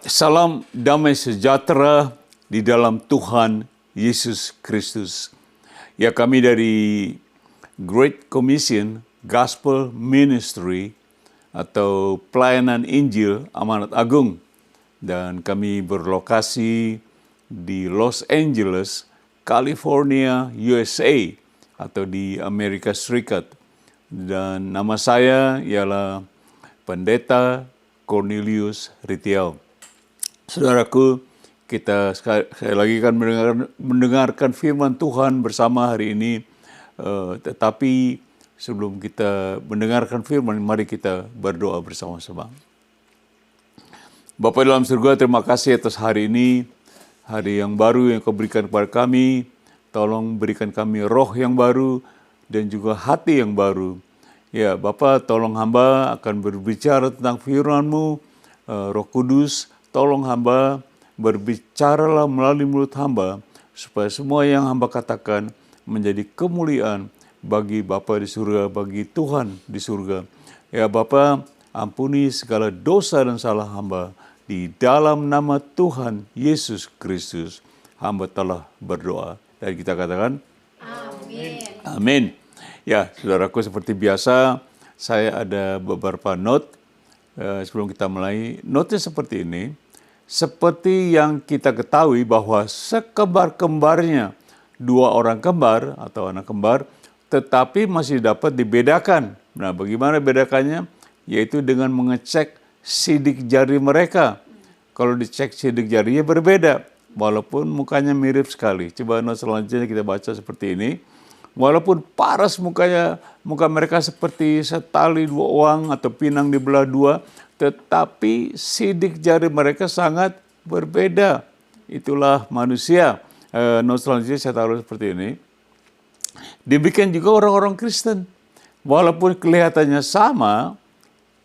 Salam damai sejahtera di dalam Tuhan Yesus Kristus. Ya, kami dari Great Commission Gospel Ministry atau Pelayanan Injil Amanat Agung. Dan kami berlokasi di Los Angeles, California, USA atau di Amerika Serikat. Dan nama saya ialah Pendeta Cornelius Ritiau. Saudaraku, kita sekali lagi kan mendengarkan firman Tuhan bersama hari ini. Tetapi sebelum kita mendengarkan firman, mari kita berdoa bersama-sama. Bapa dalam surga, terima kasih atas hari ini, hari yang baru yang Kau berikan kepada kami. Tolong berikan kami roh yang baru dan juga hati yang baru. Ya Bapa, tolong hamba akan berbicara tentang firman-Mu. Roh Kudus, tolong hamba berbicaralah melalui mulut hamba, supaya semua yang hamba katakan menjadi kemuliaan bagi Bapa di surga, bagi Tuhan di surga. Ya Bapa, ampuni segala dosa dan salah hamba. Di dalam nama Tuhan Yesus Kristus, hamba telah berdoa. Dan kita katakan, Amin. Amin. Ya, saudaraku, seperti biasa, saya ada beberapa note. Sebelum kita mulai, notnya seperti ini. Seperti yang kita ketahui bahwa sekembar-kembarnya dua orang kembar atau anak kembar, tetapi masih dapat dibedakan. Nah, bagaimana bedakannya? Yaitu dengan mengecek sidik jari mereka. Kalau dicek sidik jarinya berbeda, walaupun mukanya mirip sekali. Coba note selanjutnya kita baca seperti ini. Walaupun paras muka mereka seperti setali dua uang atau pinang dibelah dua, tetapi sidik jari mereka sangat berbeda. Itulah manusia. Note selanjutnya saya taruh seperti ini. Demikian juga orang-orang Kristen. Walaupun kelihatannya sama,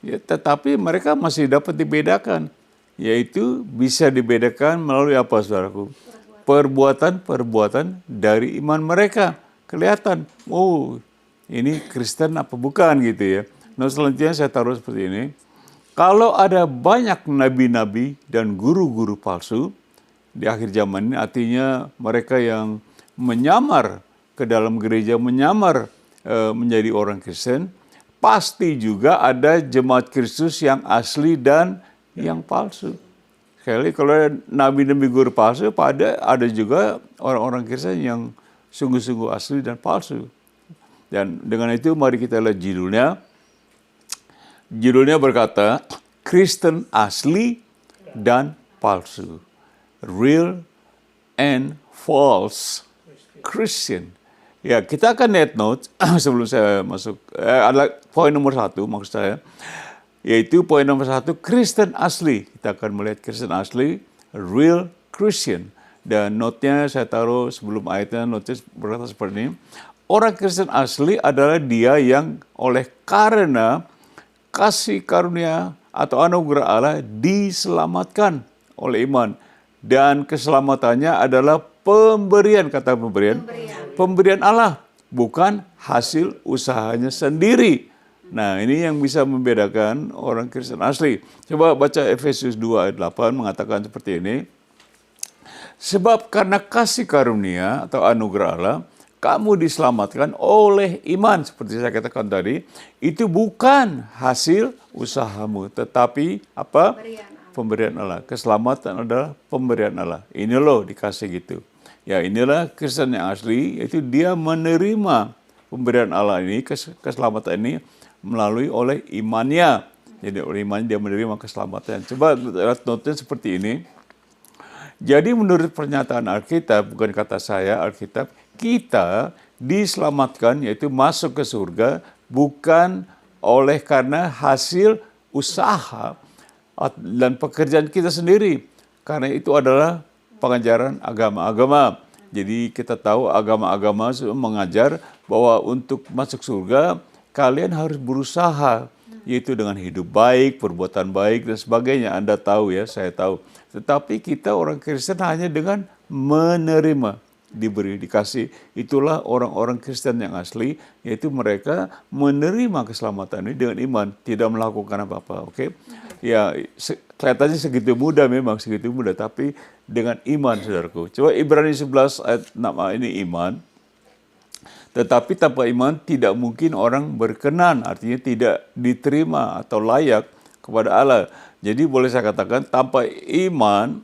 ya, tetapi mereka masih dapat dibedakan. Yaitu bisa dibedakan melalui apa, saudaraku? Perbuatan-perbuatan dari iman mereka. Kelihatan, oh ini Kristen apa bukan gitu ya. Nah selanjutnya saya taruh seperti ini. Kalau ada banyak nabi-nabi dan guru-guru palsu di akhir zaman ini, artinya mereka yang menyamar ke dalam gereja, menyamar menjadi orang Kristen, pasti juga ada jemaat Kristus yang asli dan yang palsu. Sekali kalau nabi-nabi guru palsu, ada juga orang-orang Kristen yang sungguh-sungguh asli dan palsu. Dan dengan itu mari kita lihat judulnya. Judulnya berkata, Kristen asli dan palsu. Real and false Christian. Ya, kita akan lihat note sebelum saya masuk. Adalah poin nomor 1 maksud saya. Yaitu poin nomor 1, Kristen asli. Kita akan melihat Kristen asli, real Christian. Dan notnya saya taruh sebelum ayatnya, notnya berkata seperti ini. Orang Kristen asli adalah dia yang oleh karena kasih karunia atau anugerah Allah diselamatkan oleh iman. Dan keselamatannya adalah pemberian, kata pemberian Allah, bukan hasil usahanya sendiri. Nah, ini yang bisa membedakan orang Kristen asli. Coba baca Efesus 2 ayat 8 mengatakan seperti ini. Sebab karena kasih karunia atau anugerah Allah, kamu diselamatkan oleh iman. Seperti saya katakan tadi, itu bukan hasil usahamu, tetapi apa? Pemberian Allah. Keselamatan adalah pemberian Allah. Ini loh dikasih gitu. Ya, inilah Kristen yang asli, yaitu dia menerima pemberian Allah ini, keselamatan ini melalui oleh imannya. Jadi oleh imannya dia menerima keselamatan. Coba lihat notnya seperti ini. Jadi menurut pernyataan Alkitab, bukan kata saya, Alkitab, kita diselamatkan, yaitu masuk ke surga, bukan oleh karena hasil usaha dan pekerjaan kita sendiri. Karena itu adalah pengajaran agama-agama. Jadi kita tahu agama-agama mengajar bahwa untuk masuk surga, kalian harus berusaha, yaitu dengan hidup baik, perbuatan baik, dan sebagainya. Anda tahu ya, saya tahu. Tetapi kita orang Kristen hanya dengan menerima, diberi, dikasih. Itulah orang-orang Kristen yang asli, yaitu mereka menerima keselamatan ini dengan iman, tidak melakukan apa-apa. Oke? ya kelihatannya segitu mudah, memang segitu mudah, tapi dengan iman, saudaraku. Coba Ibrani 11 ayat 6 ini iman. Tetapi tanpa iman tidak mungkin orang berkenan, artinya tidak diterima atau layak kepada Allah. Jadi boleh saya katakan tanpa iman,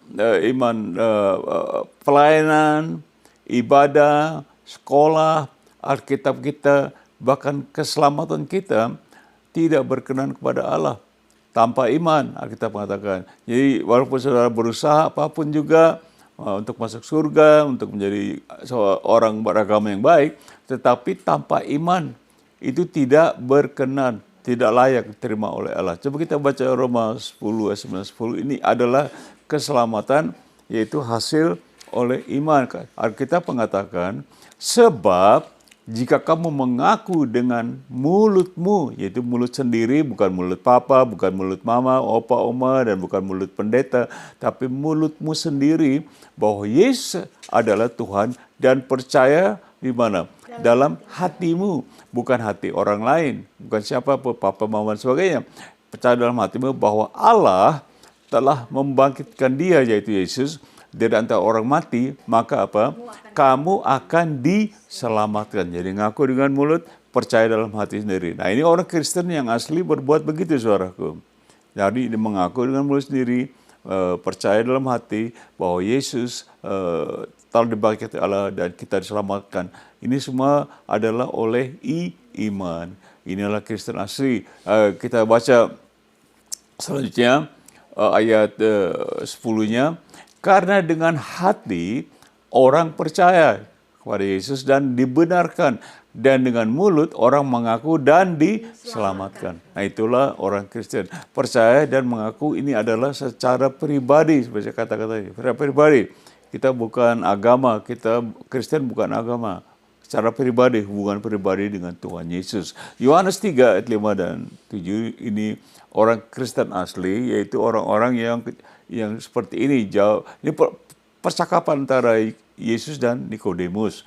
pelayanan, ibadah, sekolah, Alkitab kita, bahkan keselamatan kita tidak berkenan kepada Allah. Tanpa iman, Alkitab mengatakan. Jadi walaupun saudara berusaha apapun juga untuk masuk surga, untuk menjadi seorang beragama yang baik, tetapi tanpa iman itu tidak berkenan, tidak layak diterima oleh Allah. Coba kita baca Roma 10 ayat 9-10. Ini adalah keselamatan, yaitu hasil oleh iman. Alkitab mengatakan, sebab jika kamu mengaku dengan mulutmu, yaitu mulut sendiri, bukan mulut papa, bukan mulut mama, opa, oma, dan bukan mulut pendeta, tapi mulutmu sendiri bahwa Yesus adalah Tuhan dan percaya di mana? Dalam hatimu, bukan hati orang lain, bukan siapa pun, papa, mama, dan sebagainya. Percaya dalam hatimu bahwa Allah telah membangkitkan dia, yaitu Yesus, dari antara orang mati, maka apa? Kamu akan diselamatkan. Jadi ngaku dengan mulut, percaya dalam hati sendiri. Nah, ini orang Kristen yang asli berbuat begitu, saudaraku. Jadi dia mengaku dengan mulut sendiri, percaya dalam hati bahwa Yesus telah dibangkitkan Allah dan kita diselamatkan. Ini semua adalah oleh iman. Inilah Kristen asli. Kita baca selanjutnya ayat 10-nya. Karena dengan hati orang percaya kepada Yesus dan dibenarkan, dan dengan mulut orang mengaku dan diselamatkan. Nah, itulah orang Kristen. Percaya dan mengaku ini adalah secara pribadi, seperti kata-kata secara pribadi. Kita bukan agama, kita Kristen bukan agama. Secara pribadi, hubungan pribadi dengan Tuhan Yesus. Yohanes 3 ayat 5 dan 7 ini orang Kristen asli, yaitu orang-orang yang seperti ini. Ini percakapan antara Yesus dan Nikodemus.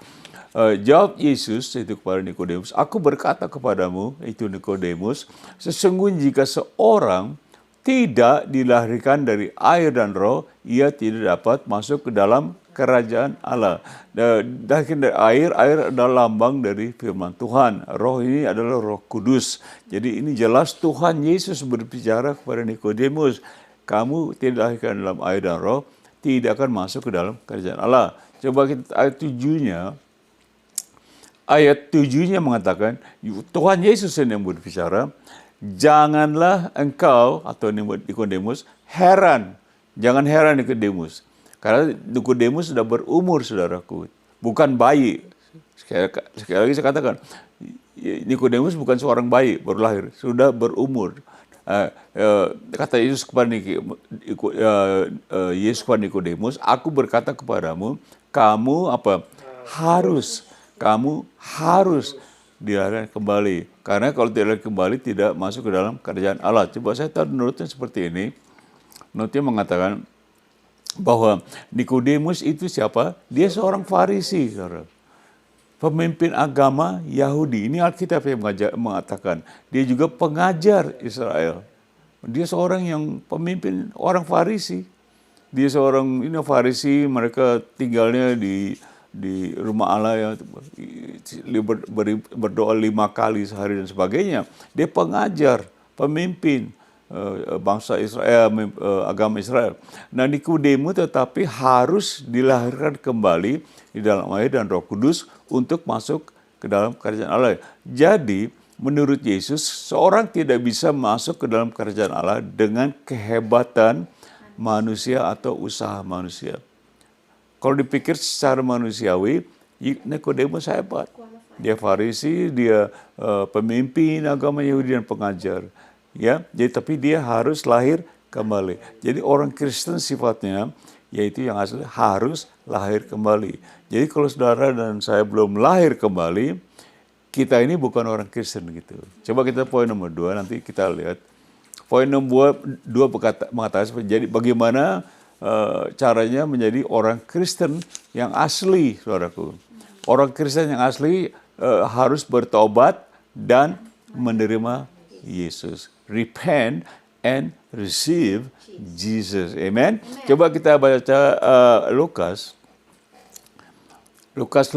Jawab Yesus itu kepada Nikodemus, aku berkata kepadamu, itu Nikodemus, sesungguhnya jika seorang tidak dilahirkan dari air dan roh, ia tidak dapat masuk ke dalam kerajaan Allah. Dari air adalah lambang dari firman Tuhan. Roh ini adalah Roh Kudus. Jadi ini jelas Tuhan Yesus berbicara kepada Nikodemus, kamu tidak dilahirkan dalam air dan roh, tidak akan masuk ke dalam kerajaan Allah. Coba kita ayat 7-nya. Ayat 7-nya mengatakan, Tuhan Yesus yang berbicara, janganlah engkau, atau Nikodemus, heran. Jangan heran Nikodemus. Karena Nikodemus sudah berumur, saudaraku. Bukan bayi. Sekali lagi saya katakan, Nikodemus bukan seorang bayi, baru lahir. Sudah berumur. Kata Yesus kepada Nikodemus, aku berkata kepadamu, kamu harus dilahirkan kembali. Karena kalau tidak kembali tidak masuk ke dalam kerajaan Allah. Coba saya tahu notnya seperti ini. Notnya mengatakan bahwa Nikodemus itu siapa? Dia seorang Farisi, saudara. Pemimpin agama Yahudi. Ini Alkitab yang mengatakan. Dia juga pengajar Israel. Dia seorang yang pemimpin orang Farisi. Dia seorang Farisi, mereka tinggalnya di rumah Allah yang berdoa 5 kali sehari dan sebagainya. Dia pengajar, pemimpin bangsa Israel, agama Israel. Nah, Nikodemus tetapi harus dilahirkan kembali di dalam air dan Roh Kudus untuk masuk ke dalam kerajaan Allah. Jadi, menurut Yesus, seorang tidak bisa masuk ke dalam kerajaan Allah dengan kehebatan manusia atau usaha manusia. Kalau dipikir secara manusiawi, Nikodemus hebat. Dia Farisi, dia pemimpin agama Yahudi dan pengajar. Ya, jadi tapi dia harus lahir kembali. Jadi orang Kristen sifatnya, yaitu yang asli harus lahir kembali. Jadi kalau saudara dan saya belum lahir kembali, kita ini bukan orang Kristen gitu. Coba kita poin nomor 2, nanti kita lihat. Poin nomor 2 mengatakan, jadi bagaimana caranya menjadi orang Kristen yang asli, saudaraku. Orang Kristen yang asli harus bertobat dan menerima Yesus. Repent and receive Jesus. Amen. Coba kita baca Lukas 5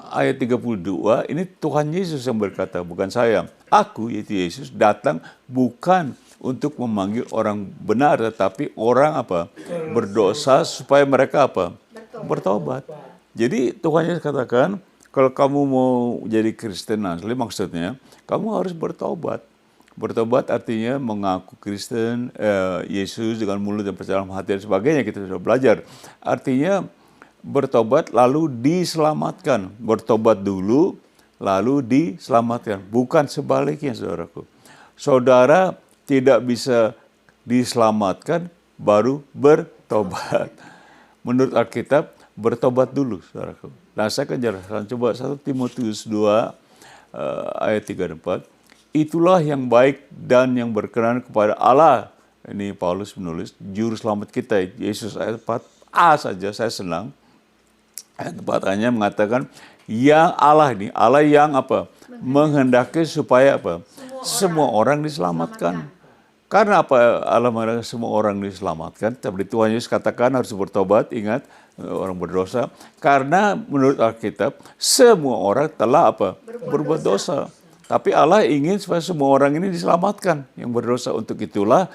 ayat 32. Ini Tuhan Yesus yang berkata, bukan saya. Aku, yaitu Yesus, datang bukan untuk memanggil orang benar, tetapi orang apa? Berdosa supaya mereka apa? Bertobat. Jadi Tuhan Yesus katakan, kalau kamu mau jadi Kristen asli, maksudnya kamu harus bertobat. Bertobat artinya mengaku Kristen, Yesus dengan mulut dan percaya dalam hati dan sebagainya. Kita sudah belajar. Artinya bertobat lalu diselamatkan. Bertobat dulu lalu diselamatkan. Bukan sebaliknya, saudaraku. Saudara tidak bisa diselamatkan baru bertobat. Menurut Alkitab, bertobat dulu, saudaraku. Nah, saya akan jelaskan. Coba 1 Timotius 2 ayat 3 dan 4. Itulah yang baik dan yang berkenan kepada Allah. Ini Paulus menulis, juru selamat kita, Yesus. Ayat 4a saja saya senang. Ayat 4a-nya mengatakan, yang Allah ini, Allah yang apa? Menghendaki supaya apa? Semua orang diselamatkan. Karena apa Allah menghendaki semua orang diselamatkan? Tapi Tuhan Yesus katakan harus bertobat, ingat, orang berdosa. Karena menurut Alkitab, semua orang telah apa? Berbuat dosa. Tapi Allah ingin supaya semua orang ini diselamatkan yang berdosa. Untuk itulah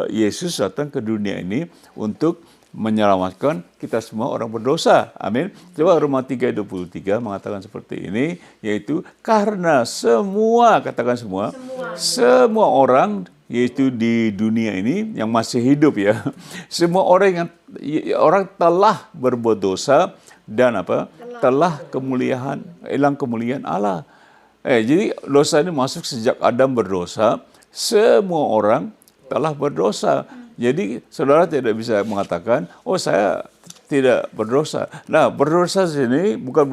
Yesus datang ke dunia ini untuk menyelamatkan kita semua orang berdosa. Amin. Coba Roma 3:23 mengatakan seperti ini, yaitu karena semua, katakan semua orang, yaitu di dunia ini yang masih hidup ya, semua orang telah berbuat dosa dan apa? Telah hilang kemuliaan Allah. Jadi dosa ini masuk sejak Adam berdosa, semua orang telah berdosa. Jadi saudara tidak bisa mengatakan, oh saya tidak berdosa. Nah, berdosa sini bukan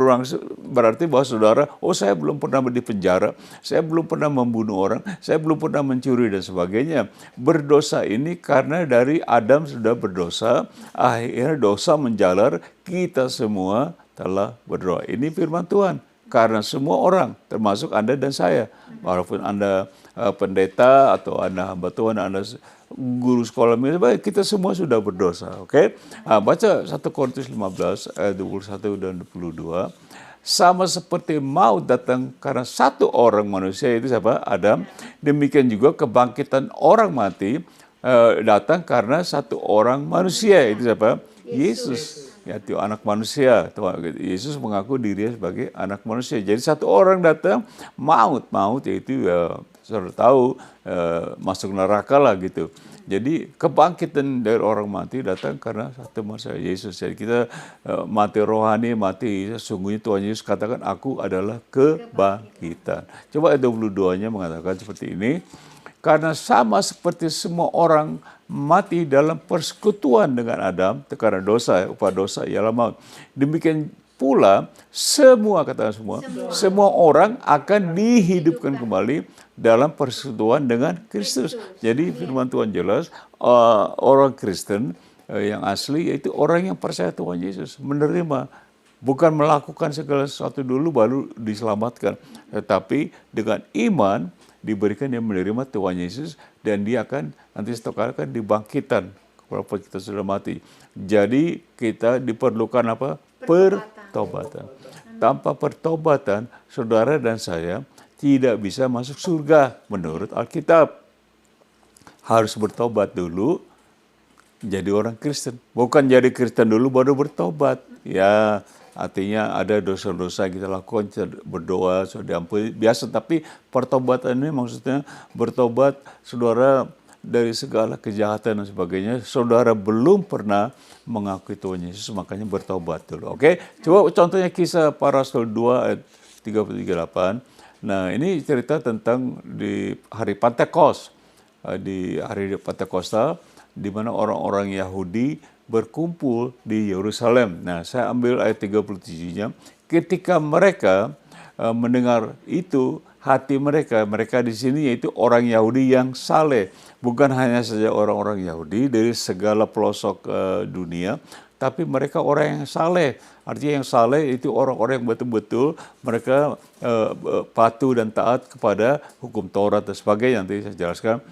berarti bahwa saudara, oh saya belum pernah di penjara, saya belum pernah membunuh orang, saya belum pernah mencuri dan sebagainya. Berdosa ini karena dari Adam sudah berdosa, akhirnya dosa menjalar, kita semua telah berdosa. Ini firman Tuhan. Karena semua orang, termasuk Anda dan saya, walaupun Anda pendeta atau Anda hamba Tuhan, Anda guru sekolah minggu, kita semua sudah berdosa. Oke? Baca 1 Korintus 15 ayat 21 dan 22. Sama seperti maut datang karena satu orang manusia, itu siapa? Adam. Demikian juga kebangkitan orang mati datang karena satu orang manusia, itu siapa? Yesus. Yaitu anak manusia. Yesus mengaku dirinya sebagai anak manusia. Jadi satu orang datang, maut yaitu saudara tahu masuk neraka lah gitu. Jadi kebangkitan dari orang mati datang karena satu manusia, Yesus. Jadi kita mati rohani, mati sesungguhnya Tuhan Yesus katakan, aku adalah kebangkitan. Coba ayat 22-nya mengatakan seperti ini. Karena sama seperti semua orang mati dalam persekutuan dengan Adam, karena dosa, upah dosa ialah maut. Demikian pula semua orang akan dihidupkan kembali dalam persekutuan dengan Kristus. Jadi firman Tuhan jelas, orang Kristen yang asli yaitu orang yang percaya Tuhan Yesus, menerima, bukan melakukan segala sesuatu dulu baru diselamatkan, tetapi dengan iman diberikan dia menerima Tuhan Yesus dan dia akan nanti suatu kali akan dibangkitkan walaupun kita sudah mati. Jadi kita diperlukan apa? Pertobatan. Tanpa pertobatan, saudara dan saya tidak bisa masuk surga menurut Alkitab. Harus bertobat dulu jadi orang Kristen. Bukan jadi Kristen dulu baru bertobat. Ya, artinya ada dosa-dosa kita lakukan, berdoa, sudah diampuni, biasa. Tapi pertobatan ini maksudnya bertobat, saudara, dari segala kejahatan dan sebagainya. Saudara belum pernah mengakui Tuhan Yesus, makanya bertobat dulu. Oke? Coba contohnya kisah para Rasul 2 ayat 38. Nah, ini cerita tentang di hari Pentekos. Di hari Pentekosta, di mana orang-orang Yahudi berkumpul di Yerusalem. Nah, saya ambil ayat 37-nya. Ketika mereka mendengar itu, hati mereka di sini yaitu orang Yahudi yang saleh. Bukan hanya saja orang-orang Yahudi dari segala pelosok dunia, tapi mereka orang yang saleh. Artinya yang saleh itu orang-orang yang betul-betul mereka patuh dan taat kepada hukum Taurat dan sebagainya. Nanti saya jelaskan.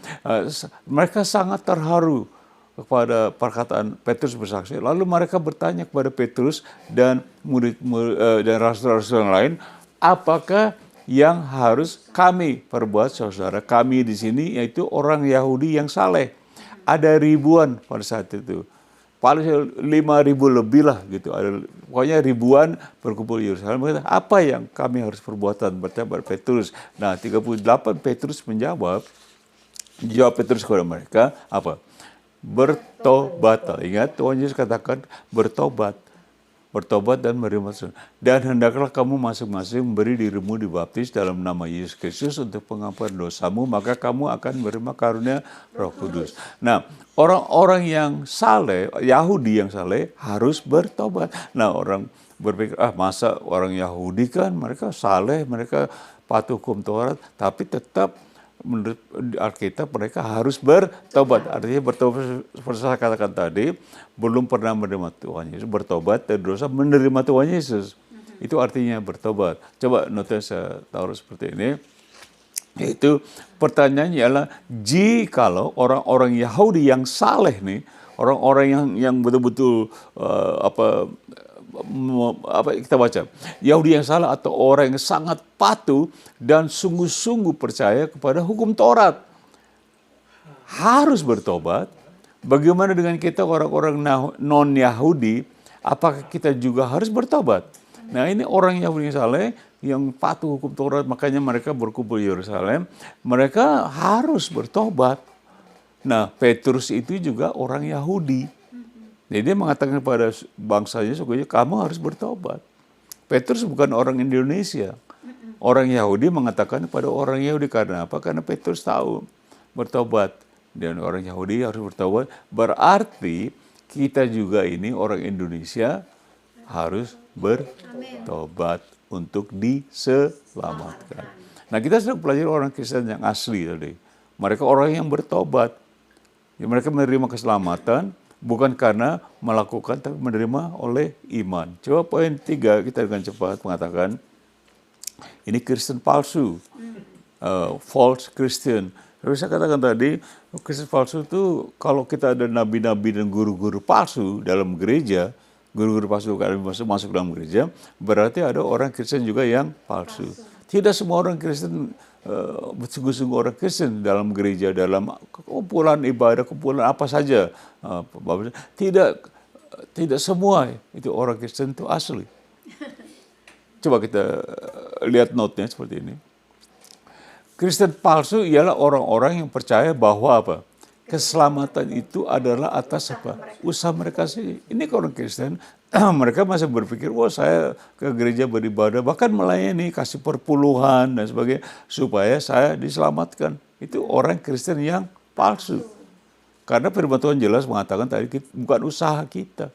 Mereka sangat terharu kepada perkataan Petrus bersaksi. Lalu mereka bertanya kepada Petrus dan dan rasul-rasul yang lain, apakah yang harus kami perbuat, saudara? Kami di sini yaitu orang Yahudi yang saleh. Ada ribuan pada saat itu. Paling 5.000 lebih lah gitu. Pokoknya ribuan berkumpul di Yerusalem. Berkata, apa yang kami harus perbuatan? Bertanya Petrus. Nah, 38 Petrus menjawab. Jawab Petrus kepada mereka, apa? Bertobat. Ingat Tuhan Yesus katakan bertobat. Bertobat dan menerima Tuhan. Dan hendaklah kamu masing-masing memberi dirimu dibaptis dalam nama Yesus Kristus untuk pengampunan dosamu, maka kamu akan menerima karunia Roh Kudus. Nah, orang-orang yang saleh, Yahudi yang saleh harus bertobat. Nah, orang berpikir, masa orang Yahudi kan mereka saleh, mereka patuh hukum Taurat, tapi tetap menurut Alkitab mereka harus bertobat. Artinya bertobat seperti saya katakan tadi, belum pernah menerima Tuhan Yesus, bertobat dari dosa menerima Tuhan Yesus. Itu artinya bertobat. Coba notes saya taruh seperti ini. Yaitu pertanyaannya ialah, jikalau orang-orang Yahudi yang saleh nih, orang-orang yang betul-betul apa kita baca, Yahudi yang salah atau orang yang sangat patuh dan sungguh-sungguh percaya kepada hukum Taurat harus bertobat. Bagaimana dengan kita orang-orang non-Yahudi? Apakah kita juga harus bertobat? Nah, ini orang Yahudi yang saleh yang patuh hukum Taurat, makanya mereka berkumpul di Yerusalem. Mereka harus bertobat. Nah, Petrus itu juga orang Yahudi. Jadi dia mengatakan kepada bangsanya, sukunya, kamu harus bertobat. Petrus bukan orang Indonesia. Orang Yahudi mengatakan kepada orang Yahudi, karena apa? Karena Petrus tahu bertobat. Dan orang Yahudi harus bertobat. Berarti kita juga ini orang Indonesia harus bertobat untuk diselamatkan. Nah, kita sedang pelajari orang Kristen yang asli tadi. Mereka orang yang bertobat. Mereka menerima keselamatan bukan karena melakukan, tapi menerima oleh iman. Coba poin 3 kita dengan cepat mengatakan, ini Kristen palsu, false Christian. Tapi saya katakan tadi, Kristen palsu itu kalau kita ada nabi-nabi dan guru-guru palsu dalam gereja, guru-guru palsu masuk dalam gereja, berarti ada orang Kristen juga yang palsu. Tidak semua orang Kristen sungguh-sungguh orang Kristen dalam gereja, dalam kumpulan ibadah, kumpulan apa saja. Tidak semua itu orang Kristen itu asli. Coba kita lihat note-nya seperti ini. Kristen palsu ialah orang-orang yang percaya bahwa apa? Keselamatan itu adalah atas apa? Usaha mereka sih. Ini orang Kristen, mereka masih berpikir, wah saya ke gereja beribadah, bahkan melayani, kasih perpuluhan dan sebagainya, supaya saya diselamatkan. Itu orang Kristen yang palsu. Karena firman Tuhan jelas mengatakan tadi, bukan usaha kita.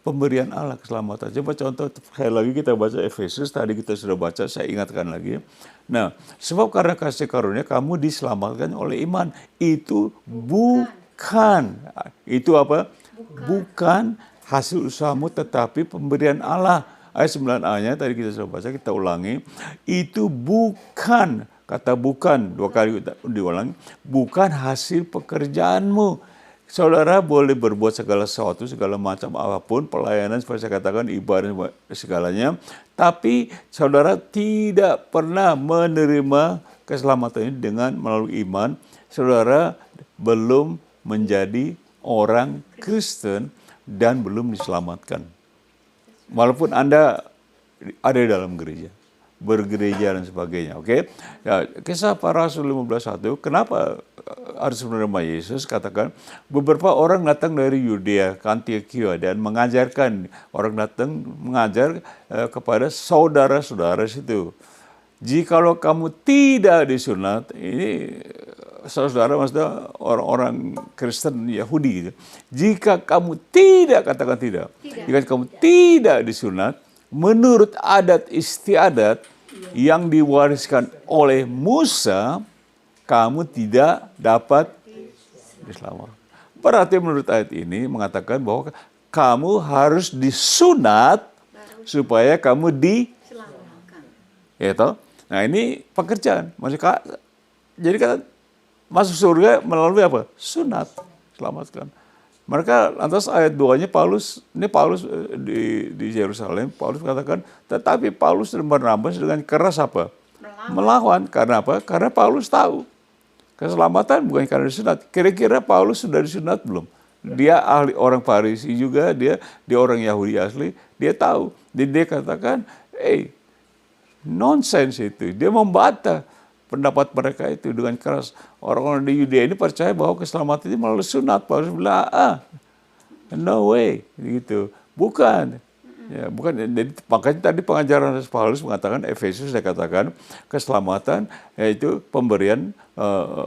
Pemberian Allah keselamatan. Coba contoh, sekali lagi kita baca Efesus, tadi kita sudah baca, saya ingatkan lagi. Nah, sebab karena kasih karunia kamu diselamatkan oleh iman. Itu bukan. Itu apa? Bukan hasil usahamu, tetapi pemberian Allah. Ayat 9a-nya tadi kita sudah baca, kita ulangi. Itu bukan, kata bukan, 2 kali diulangi. Bukan hasil pekerjaanmu. Saudara boleh berbuat segala sesuatu, segala macam apapun, pelayanan, seperti saya katakan, ibadah, segalanya. Tapi saudara tidak pernah menerima keselamatan ini dengan melalui iman. Saudara belum menjadi orang Kristen dan belum diselamatkan. Walaupun Anda ada di dalam gereja, bergereja dan sebagainya. Oke? Ya, kisah para Rasul 15:1, kenapa harus menerima Yesus? Katakan, beberapa orang datang dari Yudea ke Antioquia dan mengajarkan, orang datang mengajar kepada saudara-saudara situ. Jikalau kamu tidak disunat, ini saudara maksudnya orang-orang Kristen Yahudi gitu. Jika kamu tidak, katakan tidak. Jika kamu tidak disunat, menurut adat istiadat yang diwariskan oleh Musa, kamu tidak dapat diselamatkan. Berarti menurut ayat ini mengatakan bahwa kamu harus disunat supaya kamu Selamatkan. ya toh. Nah ini pekerjaan. Jadi kan masuk surga melalui apa? Sunat. Selamatkan. Mereka lantas ayat 2-nya Paulus di Yerusalem, Paulus katakan, tetapi Paulus dan Barnabas dengan keras apa? Melawan. Karena apa? Karena Paulus tahu keselamatan bukan karena disunat. Kira-kira Paulus sudah disunat belum? Dia ahli orang Farisi juga, dia orang Yahudi asli, dia tahu. Jadi dia katakan, nonsens itu. Dia membantah pendapat mereka itu dengan keras. Orang-orang di Yudea ini percaya bahwa keselamatan itu melalui sunat. Paulus bilang, no way, gitu. Bukan. Ya, bukan. Jadi makanya tadi pengajaran Paulus mengatakan, Efesus saya katakan, keselamatan yaitu pemberian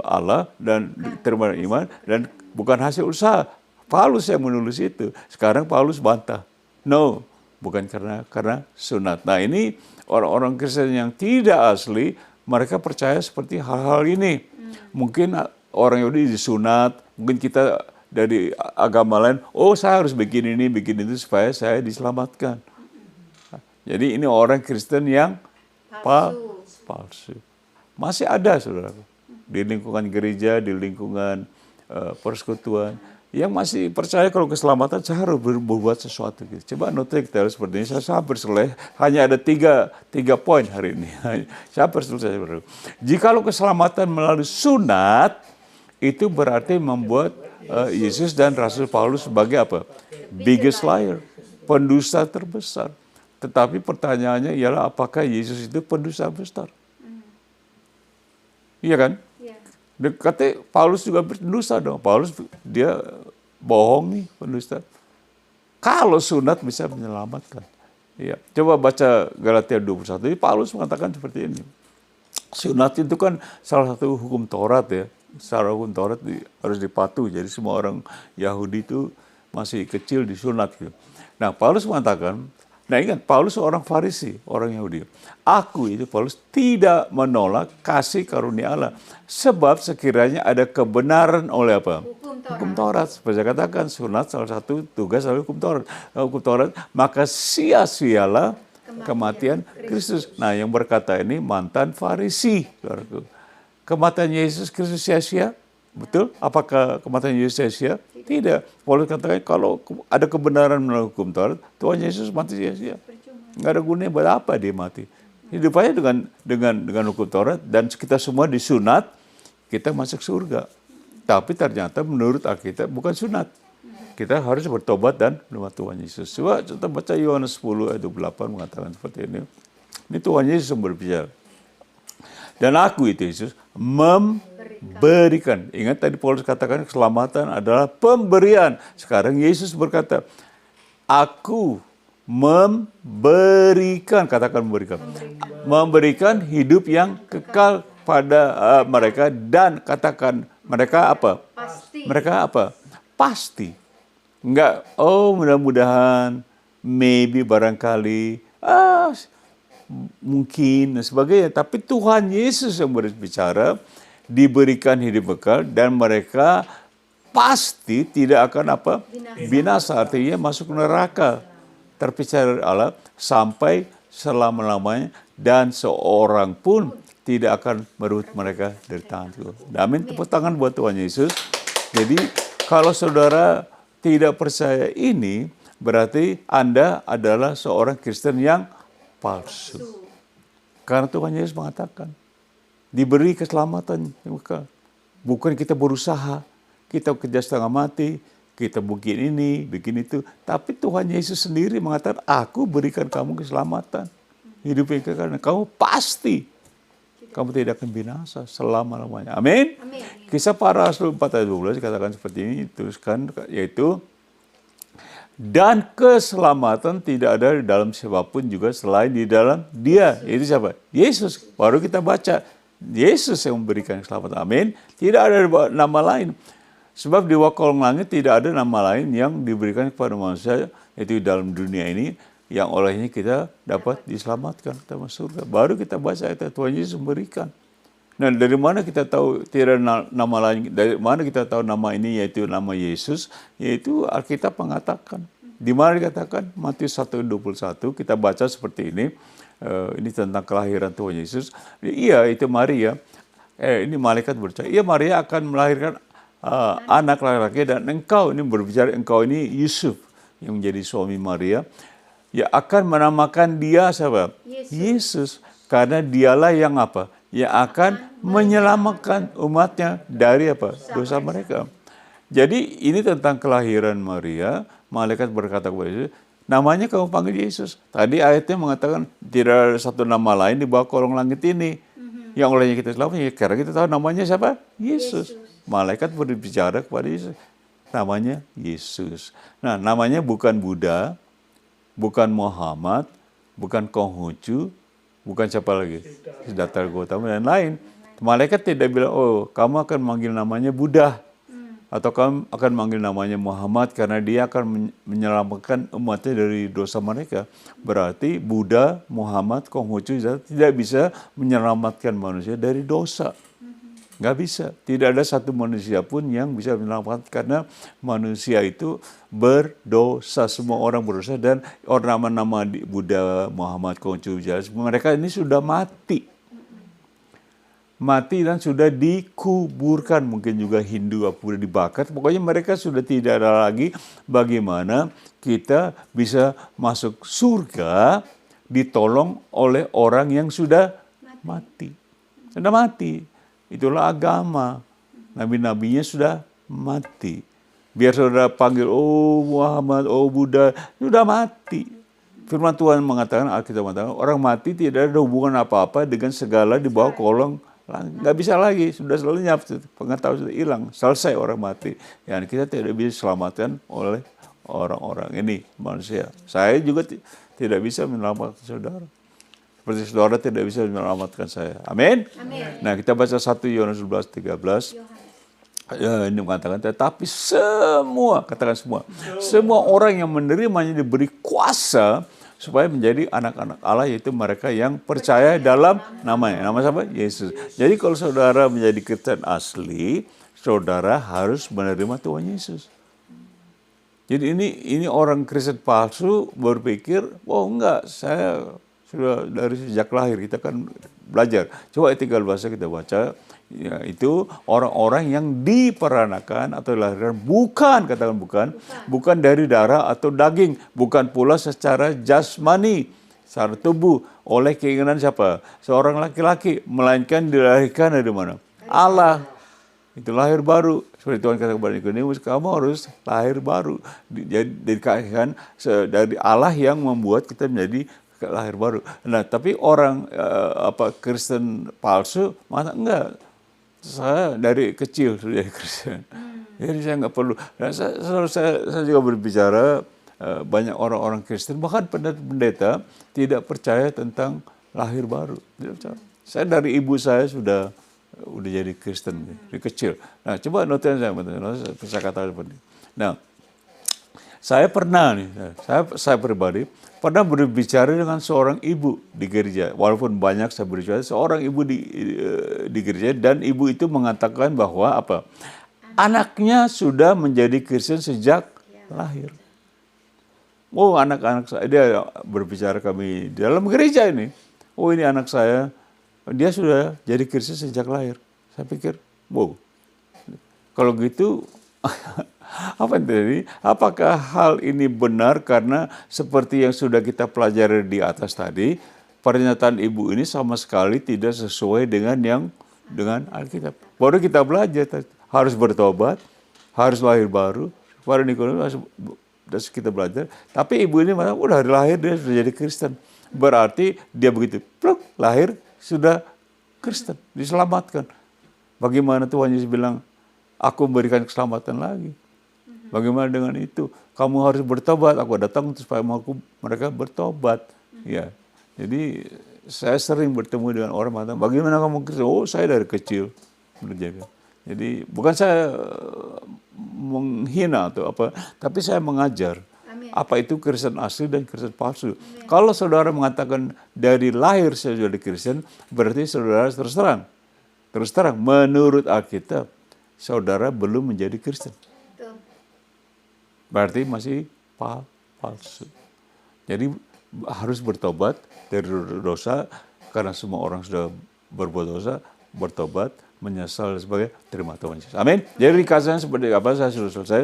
Allah dan terima iman dan bukan hasil usaha. Paulus yang menulis itu. Sekarang Paulus bantah. No, bukan karena sunat. Nah ini orang-orang Kristen yang tidak asli, mereka percaya seperti hal-hal ini. Mungkin orang Yahudi disunat, mungkin kita dari agama lain, saya harus bikin ini, bikin itu supaya saya diselamatkan. Jadi ini orang Kristen yang palsu. Masih ada, saudara, di lingkungan gereja, di lingkungan persekutuan, yang masih percaya kalau keselamatan saya harus berbuat sesuatu. Gitu. Coba note kita seperti ini, saya hampir selesai, hanya ada tiga poin hari ini. Saya hampir selesai. Jikalau keselamatan melalui sunat, itu berarti membuat Yesus dan Rasul Paulus sebagai apa? Biggest liar, pendusta terbesar. Tetapi pertanyaannya ialah apakah Yesus itu pendusta besar? Iya kan? Katanya Paulus juga berdusta dong. Paulus dia bohong nih, pendusta. Kalau sunat bisa menyelamatkan. Ya, coba baca Galatia 21. Jadi Paulus mengatakan seperti ini. Sunat itu kan salah satu hukum Taurat ya. Secara hukum Taurat harus dipatuhi. Jadi semua orang Yahudi itu masih kecil disunat gitu. Nah, Paulus mengatakan, ingat, Paulus seorang Farisi, orang Yahudi. Paulus tidak menolak kasih karunia Allah. Sebab sekiranya ada kebenaran oleh apa? Hukum Taurat. Seperti saya katakan, sunat salah satu tugas dari hukum Taurat. Hukum Taurat, maka sia-sialah kematian Kristus. Nah, yang berkata ini mantan Farisi. Kematian Yesus Kristus sia-sia? Betul? Apakah kematian Yesus sia-sia? Tidak. Paulus katakan kalau ada kebenaran melalui hukum Taurat, Tuhan Yesus mati sia-sia. Nggak ada gunanya buat apa dia mati. Hidup aja dengan hukum Taurat dan kita semua disunat, kita masuk surga. Tapi ternyata menurut Alkitab bukan sunat. Kita harus bertobat dan menerima Tuhan Yesus. Coba kita baca Yohanes 10 ayat 28 mengatakan seperti ini. Ini Tuhan Yesus yang berbicara. Dan aku itu Yesus memberikan. Ingat tadi Paulus katakan keselamatan adalah pemberian. Sekarang Yesus berkata, aku memberikan, katakan memberikan. Memberikan hidup yang kekal pada mereka dan katakan mereka apa? Pasti. Mereka apa? Pasti. Enggak, mudah-mudahan, maybe barangkali, mungkin dan sebagainya. Tapi Tuhan Yesus yang berbicara, diberikan hidup kekal dan mereka pasti tidak akan apa? Binasa. Artinya masuk neraka, terpisah dari Allah sampai selama-lamanya dan seorang pun tidak akan merebut mereka dari tangan Tuhan. Amin. Tepuk tangan buat Tuhan Yesus. Jadi kalau saudara tidak percaya ini, berarti Anda adalah seorang Kristen yang palsu. Karena Tuhan Yesus mengatakan, diberi keselamatan. Bukan kita berusaha, kita kerja setengah mati, kita bikin ini, bikin itu. Tapi Tuhan Yesus sendiri mengatakan, aku berikan kamu keselamatan. Hidup yang kekal, kamu pasti kamu tidak akan binasa selama-lamanya. Amin. Kisah Para Rasul 4 ayat 12 dikatakan seperti ini, teruskan, yaitu dan keselamatan tidak ada di dalam siapapun juga selain di dalam Dia. Itu siapa? Yesus. Baru kita baca, Yesus yang memberikan keselamatan. Amin. Tidak ada nama lain. Sebab di bawah kolong langit tidak ada nama lain yang diberikan kepada manusia, yaitu dalam dunia ini, yang olehnya kita dapat diselamatkan, kita masuk surga. Baru kita baca ayat Tuhan Yesus memberikan. Nah, dari mana kita tahu tidak nama lain? Dari mana kita tahu nama ini yaitu nama Yesus? Yaitu Alkitab mengatakan. Di mana dikatakan Matius 1:21 kita baca seperti ini. Ini tentang kelahiran Tuhan Yesus. Iya, itu Maria. Ini malaikat berbicara. Iya, Maria akan melahirkan anak laki-laki dan engkau ini berbicara, engkau ini Yusuf yang menjadi suami Maria. Ya akan menamakan dia siapa? Yesus. Karena dialah yang apa? Yang akan menyelamatkan umatnya dari apa? Dosa mereka. Jadi ini tentang kelahiran Maria. Malaikat berkata kepada Yesus, namanya kamu panggil Yesus. Tadi ayatnya mengatakan tidak ada satu nama lain di bawah kolong langit ini yang olehnya kita selamat. Karena kita tahu namanya siapa? Yesus. Malaikat berbicara kepada Yesus. Namanya Yesus. Nah, namanya bukan Buddha, bukan Muhammad, bukan Konghucu, bukan siapa lagi? Siddhartha Gautama dan lain. Malaikat tidak bilang, oh kamu akan manggil namanya Buddha. Atau kamu akan manggil namanya Muhammad karena dia akan menyelamatkan umatnya dari dosa mereka. Berarti Buddha, Muhammad, Konghucu tidak bisa menyelamatkan manusia dari dosa. Nggak bisa. Tidak ada satu manusia pun yang bisa menyelamatkan karena manusia itu berdosa. Semua orang berdosa dan nama-nama Buddha, Muhammad, Konghucu, mereka ini sudah mati. Mati dan sudah dikuburkan, mungkin juga Hindu sudah dibakar. Pokoknya mereka sudah tidak ada lagi. Bagaimana kita bisa masuk surga ditolong oleh orang yang sudah mati. Sudah mati. Itulah agama. Nabi-nabinya sudah mati. Biar saudara panggil, oh Muhammad, oh Buddha, sudah mati. Firman Tuhan mengatakan, Alkitab mengatakan, orang mati tidak ada hubungan apa-apa dengan segala di bawah kolong. Nggak bisa lagi, sudah selalu pengetahuan sudah hilang, selesai orang mati. Yang kita tidak bisa diselamatkan oleh orang-orang ini, manusia. Saya juga tidak bisa menyelamatkan saudara. Seperti saudara tidak bisa menyelamatkan saya. Amin? Nah, kita baca 1 Yohanes 11:13. Ini mengatakan, tetapi semua, katakan semua orang yang menerimanya diberi kuasa supaya menjadi anak-anak Allah, yaitu mereka yang percaya dalam namanya. Nama siapa? Yesus. Jadi kalau saudara menjadi Kristen asli, saudara harus menerima Tuhan Yesus. Jadi ini orang Kristen palsu berpikir, oh enggak, saya sudah dari sejak lahir, kita kan belajar. Coba ayat 13 kita baca. Ya, itu orang-orang yang diperanakan atau dilahirkan bukan dari darah atau daging, bukan pula secara jasmani, secara tubuh oleh keinginan siapa? Seorang laki-laki, melainkan dilahirkan dari mana? Allah. Itu lahir baru. Seperti Tuhan kata kepada Nikodemus, kamu harus lahir baru. Dikatakan dari Allah yang membuat kita menjadi lahir baru. Nah, tapi orang Kristen palsu, mana enggak? Saya dari kecil sudah jadi Kristen. Jadi saya nggak perlu. Dan saya juga berbicara banyak orang-orang Kristen, bahkan pendeta tidak percaya tentang lahir baru. Saya dari ibu saya sudah jadi Kristen dari kecil. Nah, coba noten saya katakan seperti ini. Nah, saya pernah nih, saya pribadi pernah berbicara dengan seorang ibu di gereja. Walaupun banyak saya berbicara, seorang ibu di gereja, dan ibu itu mengatakan bahwa anaknya sudah menjadi Kristen sejak lahir. Oh, anak-anak saya, dia berbicara kami di dalam gereja ini. Oh, ini anak saya, dia sudah jadi Kristen sejak lahir. Saya pikir, wow, kalau gitu apa yang terjadi? Apakah hal ini benar karena seperti yang sudah kita pelajari di atas tadi, pernyataan ibu ini sama sekali tidak sesuai dengan Alkitab. Baru kita belajar harus bertobat, harus lahir baru. Pada Nikodemus kita belajar, tapi ibu ini malah udah dari lahir dia sudah jadi Kristen. Berarti dia begitu lahir sudah Kristen, diselamatkan. Bagaimana Tuhan Yesus bilang, aku memberikan keselamatan lagi. Bagaimana dengan itu? Kamu harus bertobat. Aku datang supaya mereka bertobat. Ya, jadi saya sering bertemu dengan orang mengatakan, bagaimana kamu Kristen? Oh, saya dari kecil berjaga. Jadi bukan saya menghina atau apa, tapi saya mengajar. Amin. Apa itu Kristen asli dan Kristen palsu. Amin. Kalau saudara mengatakan dari lahir saya jadi Kristen, berarti saudara terus terang menurut Alkitab saudara belum menjadi Kristen. Berarti masih palsu. Jadi harus bertobat dari dosa, karena semua orang sudah berbuat dosa, bertobat, menyesal dan sebagainya, terima Tuhan Yesus. Amin. Jadi ringkasannya seperti apa? Saya sudah selesai.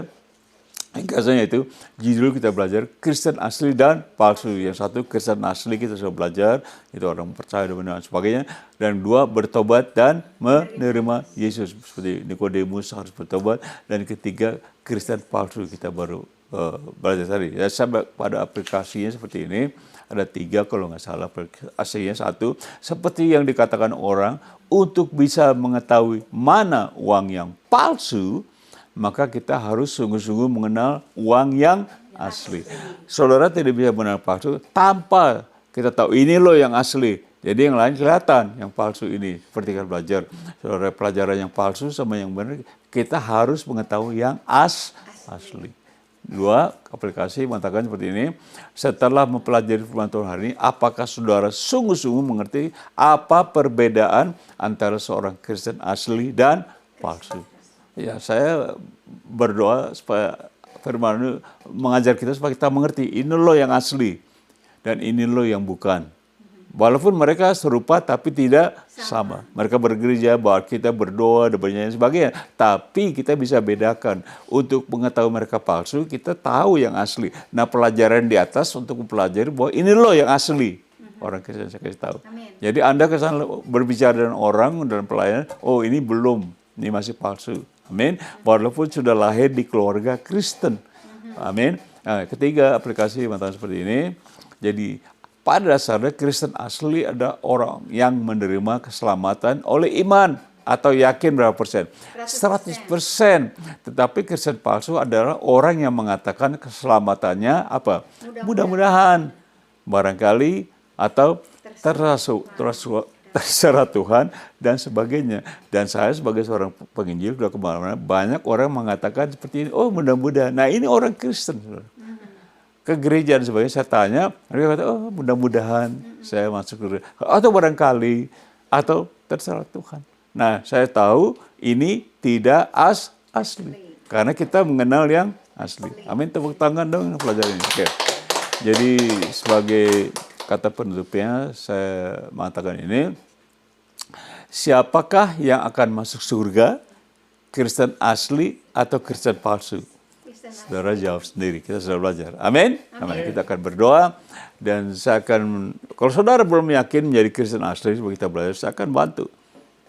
Ringkasannya itu, judul kita belajar Kristen asli dan palsu. Yang satu, Kristen asli kita sudah belajar, itu orang percaya dan sebagainya. Dan dua, bertobat dan menerima Yesus. Seperti Nikodemus harus bertobat. Dan ketiga, Kristen palsu kita baru belajar tadi. Ya, sampai pada aplikasinya seperti ini, ada 3 kalau nggak salah. Aslinya 1, seperti yang dikatakan orang, untuk bisa mengetahui mana uang yang palsu, maka kita harus sungguh-sungguh mengenal uang yang asli. Saudara tidak bisa mengenal palsu tanpa kita tahu ini loh yang asli. Jadi yang lain kelihatan yang palsu ini. Seperti kita belajar, saudara, pelajaran yang palsu sama yang benar, kita harus mengetahui yang asli. 2, aplikasi mengatakan seperti ini. Setelah mempelajari firman Tuhan hari ini, apakah saudara sungguh-sungguh mengerti apa perbedaan antara seorang Kristen asli dan palsu? Ya, saya berdoa supaya firman ini mengajar kita supaya kita mengerti ini loh yang asli dan ini loh yang bukan. Walaupun mereka serupa tapi tidak sama. Mereka bergereja, bahwa kita berdoa dan banyak sebagainya. Tapi kita bisa bedakan. Untuk mengetahui mereka palsu, kita tahu yang asli. Nah, pelajaran di atas untuk mempelajari bahwa ini loh yang asli. Orang Kristen saya kasih tahu. Amin. Jadi Anda kesana berbicara dengan orang dalam pelayanan, oh ini belum, ini masih palsu. Amin. Walaupun sudah lahir di keluarga Kristen. Amin. Nah, ketiga, aplikasi mengatakan seperti ini. Jadi pada dasarnya Kristen asli adalah orang yang menerima keselamatan oleh iman atau yakin berapa persen? 100%. Tetapi Kristen palsu adalah orang yang mengatakan keselamatannya apa? Mudah-mudahan, barangkali, atau terserah Tuhan dan sebagainya. Dan saya sebagai seorang penginjil sudah kemana-mana, banyak orang mengatakan seperti ini, oh mudah-mudahan. Nah ini orang Kristen. Ke gereja dan sebagainya, saya tanya, mereka kata, oh mudah-mudahan saya masuk gereja. Atau barangkali, atau terserah Tuhan. Nah, saya tahu ini tidak asli. Karena kita mengenal yang asli. Amin, tepuk tangan dong pelajaran ini. Oke. Jadi sebagai kata penutupnya, saya mengatakan ini, siapakah yang akan masuk surga? Kristen asli atau Kristen palsu? Saudara jawab sendiri, kita sudah belajar. Amin. Amin. Kita akan berdoa dan saya akan, kalau saudara belum yakin menjadi Kristen asli, seperti kita belajar, saya akan bantu.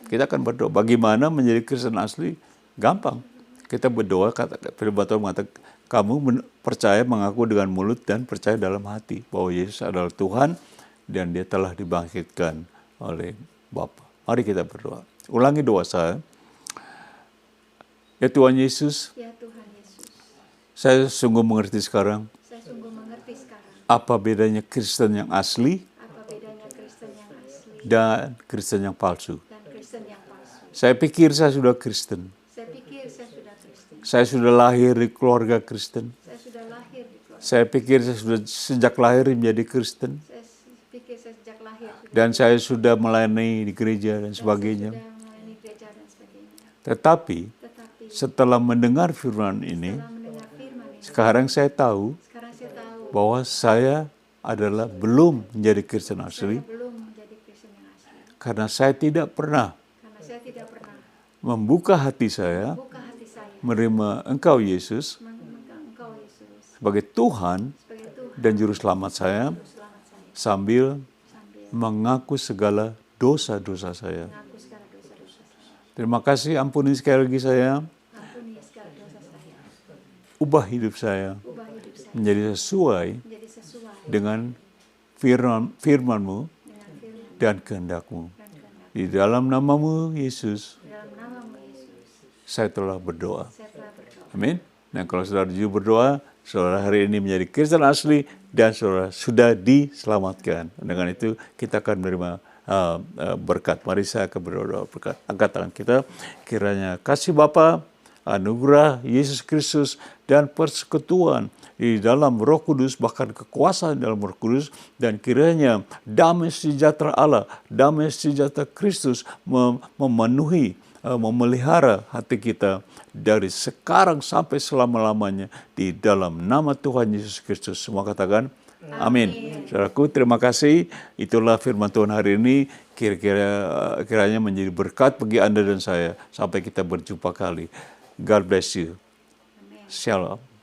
Kita akan berdoa. Bagaimana menjadi Kristen asli? Gampang. Kita berdoa, firman Tuhan mengatakan, kamu percaya mengaku dengan mulut dan percaya dalam hati bahwa Yesus adalah Tuhan dan Dia telah dibangkitkan oleh Bapa. Mari kita berdoa. Ulangi doa saya. Ya Tuhan Yesus. Ya Tuhan. Saya sungguh mengerti sekarang. Apa bedanya Kristen yang asli dan Kristen yang palsu. Saya pikir saya sudah Kristen. Saya sudah lahir di keluarga Kristen. Saya pikir saya sudah sejak lahir menjadi Kristen. Dan saya sudah melayani di gereja dan sebagainya. Tetapi setelah mendengar firman ini, sekarang saya tahu bahwa saya adalah belum menjadi Kristen asli karena saya tidak pernah membuka hati saya menerima Engkau Yesus sebagai Tuhan dan Juru Selamat saya sambil mengaku segala dosa-dosa saya. Terima kasih, ampuni sekali lagi saya. Ubah hidup saya menjadi sesuai dengan firman-Mu dan kehendak-Mu. Di dalam nama-Mu, Yesus, saya telah berdoa. Amin. Nah, kalau saudara jujur berdoa, saudara hari ini menjadi Kristen asli dan saudara sudah diselamatkan. Dengan itu, kita akan menerima berkat. Mari saya akan berdoa berkat. Angkat tangan kita. Kiranya kasih Bapa, anugerah Yesus Kristus dan persekutuan di dalam Roh Kudus, bahkan kekuasaan dalam Roh Kudus, dan kiranya damai sejahtera Allah, damai sejahtera Kristus memenuhi memelihara hati kita dari sekarang sampai selama-lamanya di dalam nama Tuhan Yesus Kristus. Semua katakan amin. Saudaraku, terima kasih. Itulah firman Tuhan hari ini. Kiranya menjadi berkat bagi Anda dan saya. Sampai kita berjumpa kali. God bless you. Shalom.